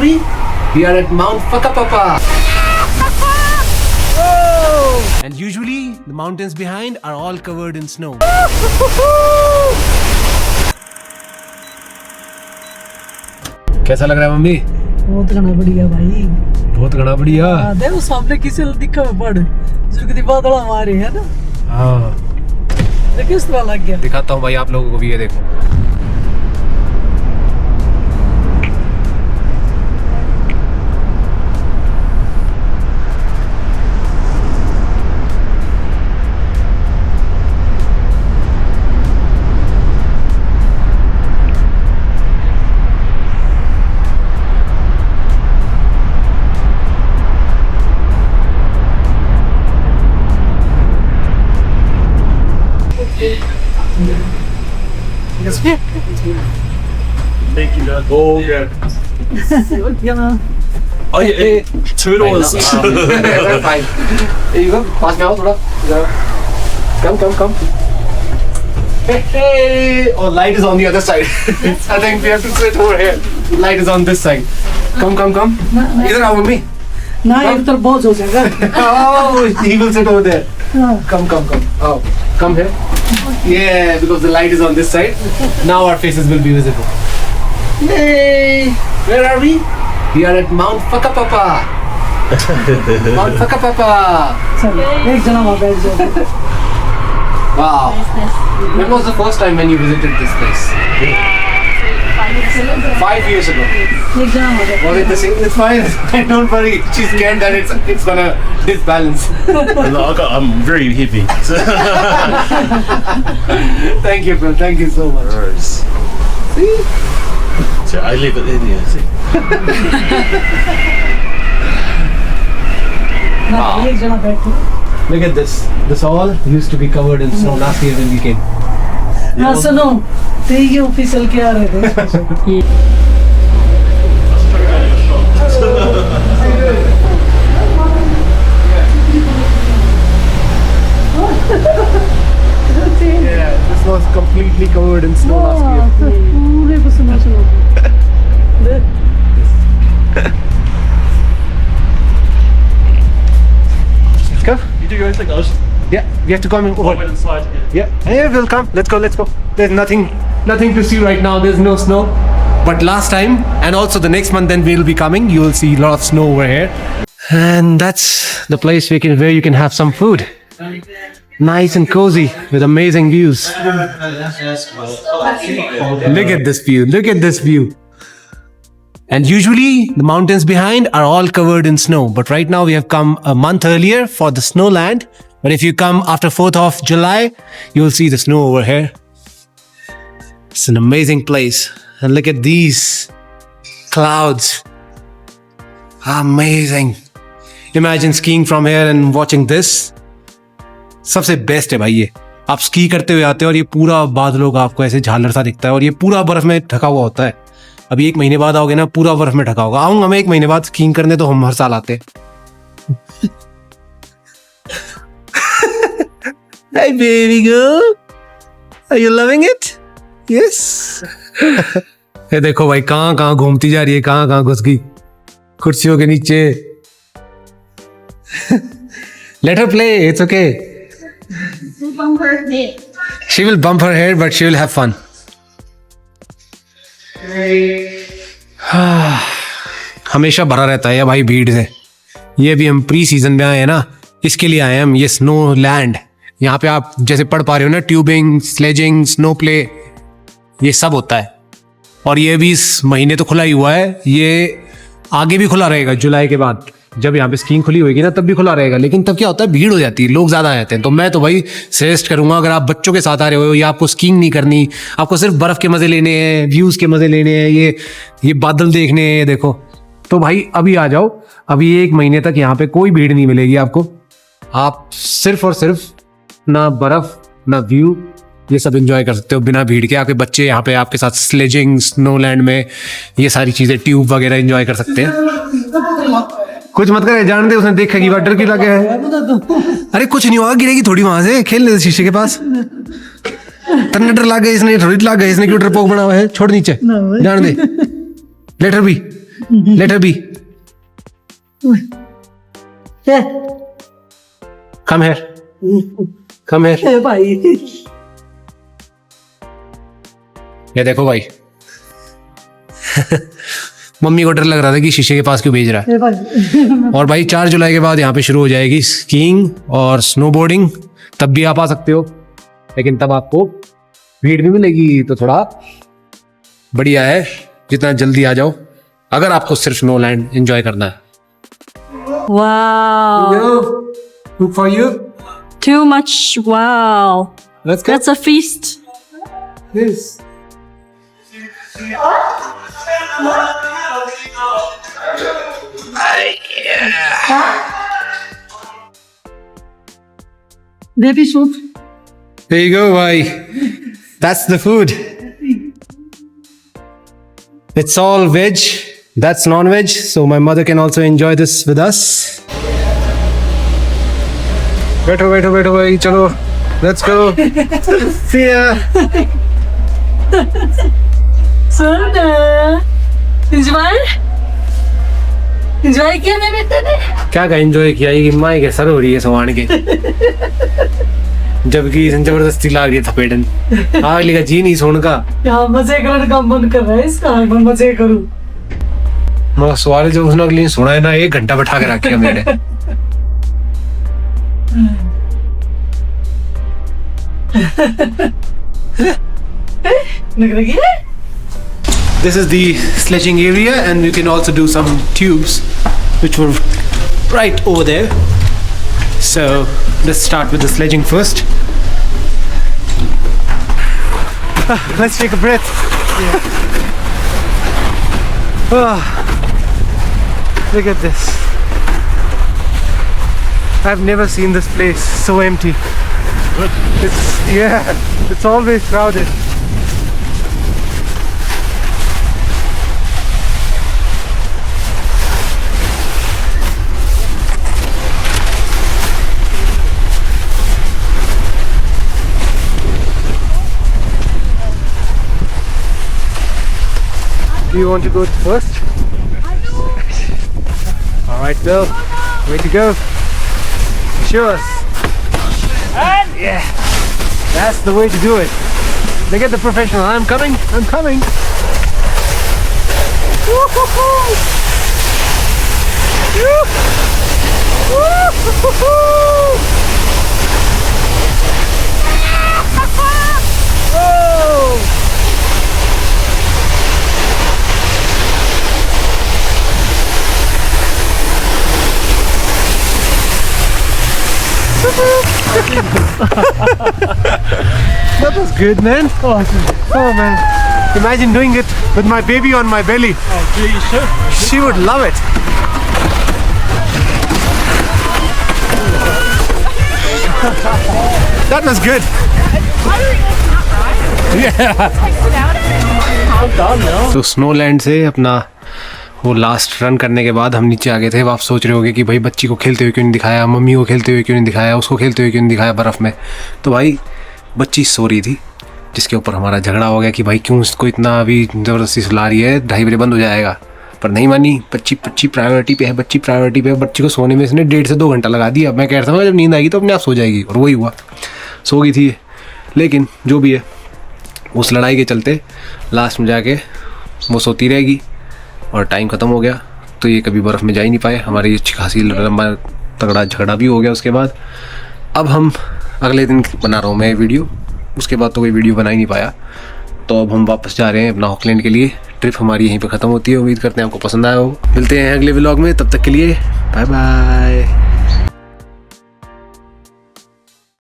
we? We are at Mount Whakapapa. And usually the mountains behind are all covered in snow. कैसा लग रहा है mummy? बहुत घना बढ़िया भाई, बहुत घना बढ़िया। देखो सामने किसे दिखा में पड़ जो कि बादल हमारे है ना। हाँ देखो किस तरह लग गया। दिखाता हूँ भाई आप लोगों को भी, ये देखो। Thank you, guys. Oh, yeah. Oh, yeah. $2. Fine. Here you go. Pass me out, थोड़ा. Come. Hey. Oh, light is on the other side. I think we have to sit over here. Light is on this side. Come. इधर आओ mummy. ना एक तरफ बहुत हो जाएगा। Oh, he will sit over there. Come. Oh, come here. Yeah, because the light is on this side. Now our faces will be visible. Yay! Where are we? We are at Mount Whakapapa. Mount Whakapapa. चल एक जना वहाँ बैठ जाओ। Wow. When was the first time when you visited this place? 5 years ago. एक जना वहाँ बैठ। Was it the same? It's fine. Don't worry. She's scared that it's gonna disbalance. I'm very heavy. Thank you, bro. Thank you so much. See? So I leave it in here. See? ना एक जना बैठो। Look at this. This all used to be covered in snow last year when we came. हाँ सुनो, ते ये official क्या रहे थे? Yeah, this was completely covered in snow last year. पूरे को सुनो। Let's go. You do your own thing. I was Yeah, we have to come over. went inside. Yeah, we'll come. Let's go. There's nothing to see right now. There's no snow. But last time, and also the next month, then we'll be coming. You will see a lot of snow over here. And that's the place where you can have some food. Nice and cozy with amazing views. Look at this view. And usually the mountains behind are all covered in snow. But right now we have come a month earlier for the snowland. But if you come after 4th of July, you'll see the snow over here. It's an amazing place. And look at these clouds. Amazing. Imagine skiing from here and watching this. सबसे best है भाई ये। आप ski करते हुए आते हो और ये पूरा बादलों का आपको ऐसे झालर सा दिखता है और ये पूरा बर्फ में ढका हुआ होता है। अभी 1 महीने बाद आओगे ना, पूरा बर्फ में ढका होगा। आऊंगा मैं 1 महीने बाद स्कीइंग करने, तो हम हर साल आते हैं। Hey baby girl, are you loving it? Yes. ये देखो भाई कहाँ घूमती जा रही है, कहाँ घुस गई कुर्सियों के नीचे। Let her play, it's okay. Bump her head. She will bump her head, but she will have fun. हमेशा भरा रहता है ये भाई भीड़ से। ये भी हम प्री सीजन में आए हैं ना, इसके लिए आए हैं हम। ये स्नो लैंड, यहाँ पे आप जैसे पढ़ पा रहे हो ना, ट्यूबिंग, स्लेजिंग, स्नो प्ले, ये सब होता है। और ये भी इस महीने तो खुला ही हुआ है, ये आगे भी खुला रहेगा। जुलाई के बाद जब यहाँ पे स्कीइंग खुली होगी ना, तब भी खुला रहेगा। लेकिन तब क्या होता है, भीड़ हो जाती है, लोग ज्यादा आ जाते हैं। तो मैं तो भाई सजेस्ट करूंगा, अगर आप बच्चों के साथ आ रहे हो या आपको स्कीइंग नहीं करनी, आपको सिर्फ बर्फ के मजे लेने हैं, व्यूज के मजे लेने हैं, ये बादल देखने हैं, देखो, तो भाई अभी आ जाओ। अभी 1 महीने तक यहाँ पे कोई भीड़ नहीं मिलेगी आपको। आप सिर्फ और सिर्फ ना बर्फ ना व्यू, ये सब एंजॉय कर सकते हो बिना भीड़ के। आपके बच्चे यहाँ पे आपके साथ स्लेजिंग, स्नोलैंड में ये सारी चीजें, ट्यूब वगैरह एंजॉय कर सकते हैं। कुछ मत करे, जान दे, उसने देखा कि डर की लगे है। अरे कुछ नहीं हुआ, गिरेगी थोड़ी वहां से, खेल ले शीशे के पास। तन्ने डर लग गए, इसने थोड़ी लग गए, इसने क्यों डरपोक बना हुआ है। छोड़ नीचे, जान दे, लेटर भी Let her be. Come here. Come here. ए भाई ये देखो भाई मम्मी को डर लग रहा था कि शीशे के पास क्यों भेज रहा है। ए भाई और भाई 4 जुलाई के बाद यहाँ पे शुरू हो जाएगी स्कीइंग और स्नोबोर्डिंग। तब भी आप आ सकते हो, लेकिन तब आपको भीड़ भी मिलेगी, तो थोड़ा बढ़िया है जितना जल्दी आ जाओ अगर आपको सिर्फ स्नोलैंड एंजॉय करना है। Wow. Good for you. Too much. Wow. Let's go. That's a feast. Yes. Baby soup There you go, bhai. That's the food. It's all veg. That's non-veg, so my mother can also enjoy this with us. बैठो बैठो बैठो भाई, चलो let's go. See ya. Soon enjoy किया मेरे बेटे ने। क्या का एंजॉय किया, ये माई के सर हो रही है सवान के जबकि जबरदस्ती लाग रही है थपेटन। अगली का जी नहीं सोन का, यहाँ मजे करने का मन कर रहा है इसका, मैं मजे करूँ। मैं सवाल जो उसने अगली सुना है ना, 1 घंटा बैठा के रखे मेरे। निकल गई। This is the sledging area, and you can also do some tubes which were right over there. So let's start with the sledging first. Let's take a breath. Look at this. I've never seen this place so empty. It's always crowded. Do you want to go first? All right, Bill. Way to go. Show us. And yeah, that's the way to do it. Look at the professional. I'm coming. I'm coming. Woo-hoo-hoo. Woo-hoo-hoo. Whoa. That was good, man. Oh man, imagine doing it with my baby on my belly. She would love it. That was good. तो Snowland से अपना वो last run करने के बाद हम नीचे आ गए थे। अब आप सोच रहे होगे कि भाई बच्ची को खेलते हुए क्यों नहीं दिखाया, मम्मी को खेलते हुए क्यों नहीं दिखाया, उसको खेलते हुए क्यों नहीं दिखाया बर्फ़ में। तो भाई बच्ची सो रही थी, जिसके ऊपर हमारा झगड़ा हो गया कि भाई क्यों इसको इतना अभी ज़बरदस्ती सुला रही है, 2:30 बजे बंद हो जाएगा। पर नहीं मानी, बच्ची प्रायोरिटी पे है, बच्ची प्रायोरिटी पे है। बच्ची को सोने में इसने 1.5 से 2 घंटा लगा दिया। मैं कह रहा था जब नींद आएगी तो अपने आप सो जाएगी, और वही हुआ, सो गई थी। लेकिन जो भी है, उस लड़ाई के चलते लास्ट में जाके वो सोती रहेगी और टाइम ख़त्म हो गया। तो ये कभी बर्फ़ में जा ही नहीं पाए। हमारी अच्छी खासी लंबा तगड़ा झगड़ा भी हो गया उसके बाद। अब हम अगले दिन बना रहा हूँ मैं वीडियो, उसके बाद तो कोई वीडियो बना ही नहीं पाया। तो अब हम वापस जा रहे हैं अपना ऑकलैंड के लिए। ट्रिप हमारी यहीं पे ख़त्म होती है। उम्मीद करते हैं आपको पसंद आया हो। मिलते हैं अगले व्लॉग में, तब तक के लिए बाय बाय।